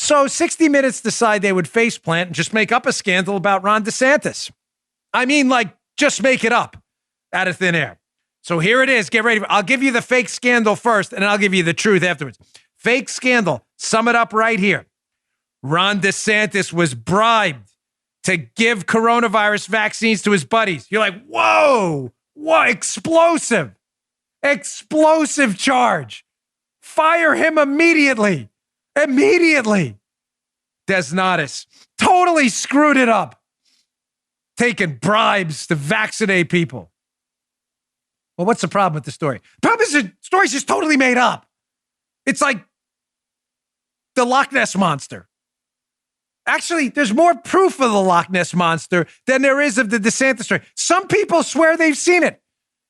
So 60 Minutes decide they would faceplant and just make up a scandal about Ron DeSantis. I mean, like, just make it up out of thin air. So here it is. Get ready. I'll give you the fake scandal first, and I'll give you the truth afterwards. Fake scandal. Sum it up right here. Ron DeSantis was bribed to give coronavirus vaccines to his buddies. You're like, whoa, what? Explosive charge. Fire him immediately. DeSantis totally screwed it up. Taking bribes to vaccinate people. Well, what's the problem with the story? The problem is the story's just totally made up. It's like the Loch Ness Monster. Actually, there's more proof of the Loch Ness Monster than there is of the DeSantis story. Some people swear they've seen it.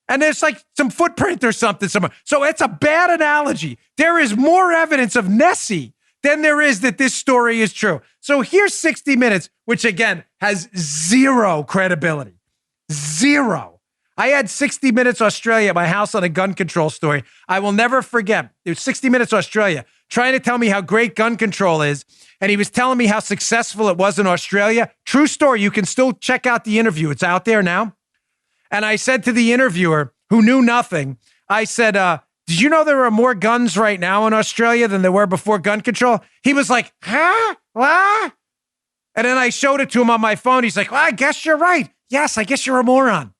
And there's like some footprint or something somewhere. So it's a bad analogy. There is more evidence of Nessie than there is that this story is true. So here's 60 Minutes, which again has zero credibility. Zero. I had 60 Minutes Australia at my house on a gun control story. I will never forget. It was 60 Minutes Australia trying to tell me how great gun control is. And he was telling me how successful it was in Australia. True story. You can still check out the interview. It's out there now. And I said to the interviewer, who knew nothing, I said, did you know there are more guns right now in Australia than there were before gun control? He was like, huh? What? And then I showed it to him on my phone. He's like, well, I guess you're right. Yes, I guess you're a moron.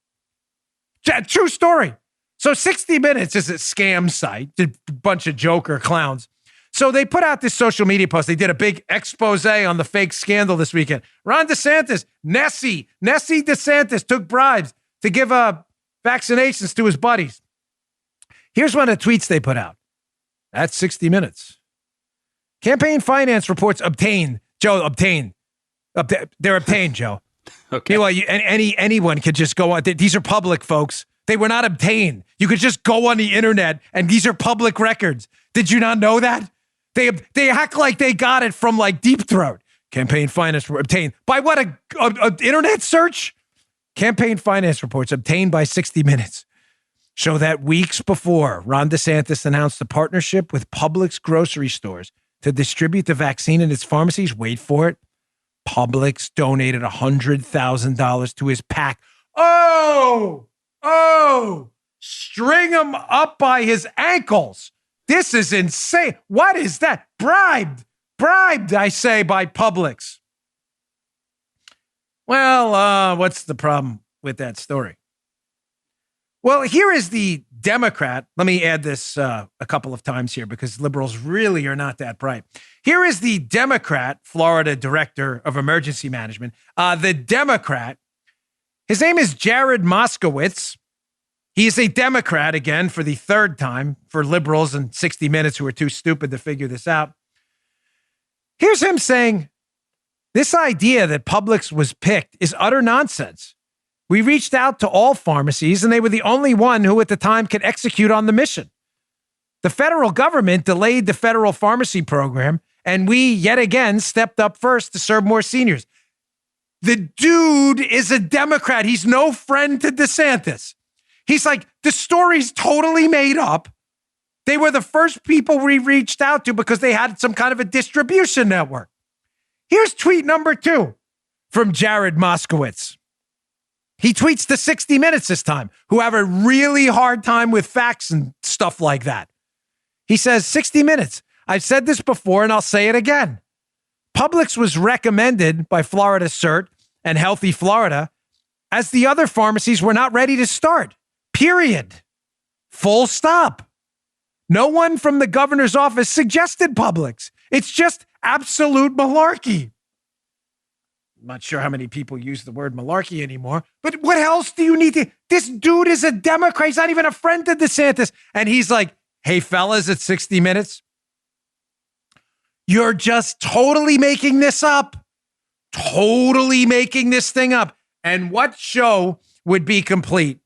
True story. So 60 Minutes is a scam site, a bunch of joker clowns. So they put out this social media post. They did a big expose on the fake scandal this weekend. Ron DeSantis, Nessie DeSantis took bribes to give vaccinations to his buddies. Here's one of the tweets they put out. That's 60 Minutes. Campaign finance reports obtained. Joe, obtained. They're obtained, Joe. Okay. Well, anyone could just go on. These are public, folks. They were not obtained. You could just go on the internet, and these are public records. Did you not know that? They act like they got it from like Deep Throat. Campaign finance were obtained by what? A internet search? Campaign finance reports obtained by 60 Minutes show that weeks before Ron DeSantis announced a partnership with Publix grocery stores to distribute the vaccine in its pharmacies. Wait for it. Publix donated $100,000 to his PAC. Oh, string him up by his ankles. This is insane. What is that? Bribed, I say, by Publix. Well, what's the problem with that story? Well, here is the Democrat. Let me add this a couple of times here because liberals really are not that bright. Here is the Democrat, Florida Director of Emergency Management. The Democrat, his name is Jared Moskowitz. He is a Democrat, again, for the third time, for liberals and 60 Minutes who are too stupid to figure this out. Here's him saying, this idea that Publix was picked is utter nonsense. We reached out to all pharmacies, and they were the only one who at the time could execute on the mission. The federal government delayed the federal pharmacy program, and we, yet again, stepped up first to serve more seniors. The dude is a Democrat. He's no friend to DeSantis. He's like, the story's totally made up. They were the first people we reached out to because they had some kind of a distribution network. Here's tweet number 2 from Jared Moskowitz. He tweets to 60 Minutes this time, who have a really hard time with facts and stuff like that. He says, 60 Minutes. I've said this before and I'll say it again. Publix was recommended by Florida CERT and Healthy Florida as the other pharmacies were not ready to start. Period. Full stop. No one from the governor's office suggested Publix. It's just absolute malarkey. I'm not sure how many people use the word malarkey anymore, but what else do you need to? This dude is a Democrat. He's not even a friend to DeSantis. And he's like, hey, fellas, at 60 Minutes, you're just totally making this up. Totally making this thing up. And what show would be complete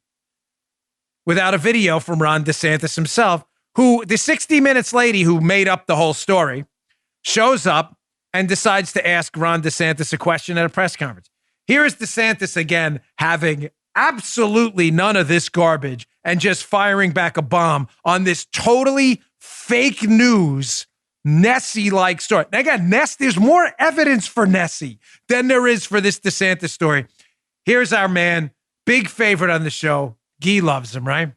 without a video from Ron DeSantis himself, who the 60 Minutes lady who made up the whole story shows up and decides to ask Ron DeSantis a question at a press conference. Here is DeSantis again having absolutely none of this garbage and just firing back a bomb on this totally fake news Nessie-like story. And again, there's more evidence for Nessie than there is for this DeSantis story. Here's our man, big favorite on the show. Guy loves him, right?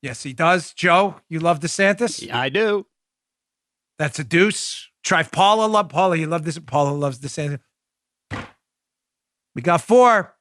Yes, he does. Joe, you love DeSantis? Yeah, I do. That's a deuce. Paula, you love this. Paula loves DeSantis. We got 4.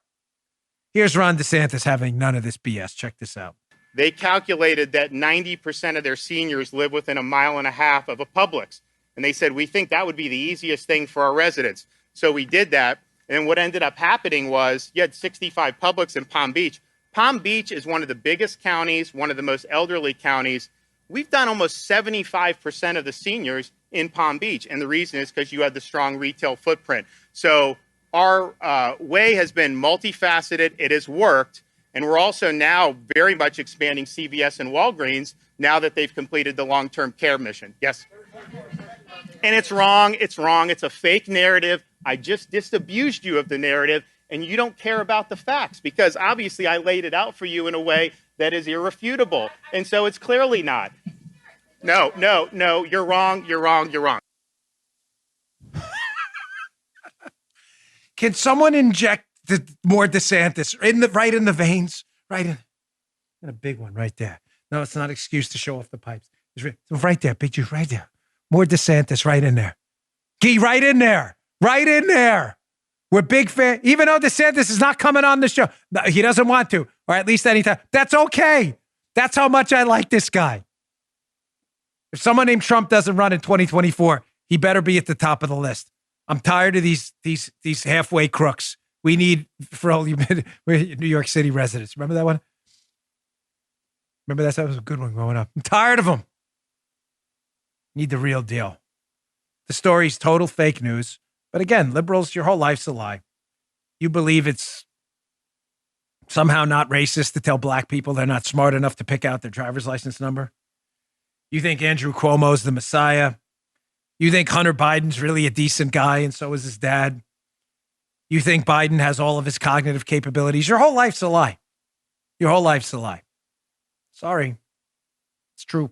Here's Ron DeSantis having none of this BS. Check this out. They calculated that 90% of their seniors live within a mile and a half of a Publix. And they said, we think that would be the easiest thing for our residents. So we did that. And what ended up happening was you had 65 Publix in Palm Beach. Palm Beach is one of the biggest counties, one of the most elderly counties. We've done almost 75% of the seniors in Palm Beach. And the reason is because you had the strong retail footprint. So our way has been multifaceted. It has worked. And we're also now very much expanding CVS and Walgreens now that they've completed the long-term care mission. Yes. And it's wrong. It's wrong. It's a fake narrative. I just disabused you of the narrative, and you don't care about the facts because obviously I laid it out for you in a way that is irrefutable. And so it's clearly not. No, you're wrong. You're wrong. You're wrong. Can someone inject more DeSantis right in the veins, right in a big one right there? No, it's not an excuse to show off the pipes. It's right there, big juice, right there. More DeSantis right in there. Gee, right in there. We're big fan. Even though DeSantis is not coming on the show, no, he doesn't want to, or at least anytime. That's okay. That's how much I like this guy. If someone named Trump doesn't run in 2024, he better be at the top of the list. I'm tired of these halfway crooks. We need, for all you New York City residents. Remember that one? That was a good one growing up. I'm tired of them. Need the real deal. The story's total fake news. But again, liberals, your whole life's a lie. You believe it's somehow not racist to tell black people they're not smart enough to pick out their driver's license number. You think Andrew Cuomo's the Messiah. You think Hunter Biden's really a decent guy and so is his dad. You think Biden has all of his cognitive capabilities. Your whole life's a lie. Sorry. It's true.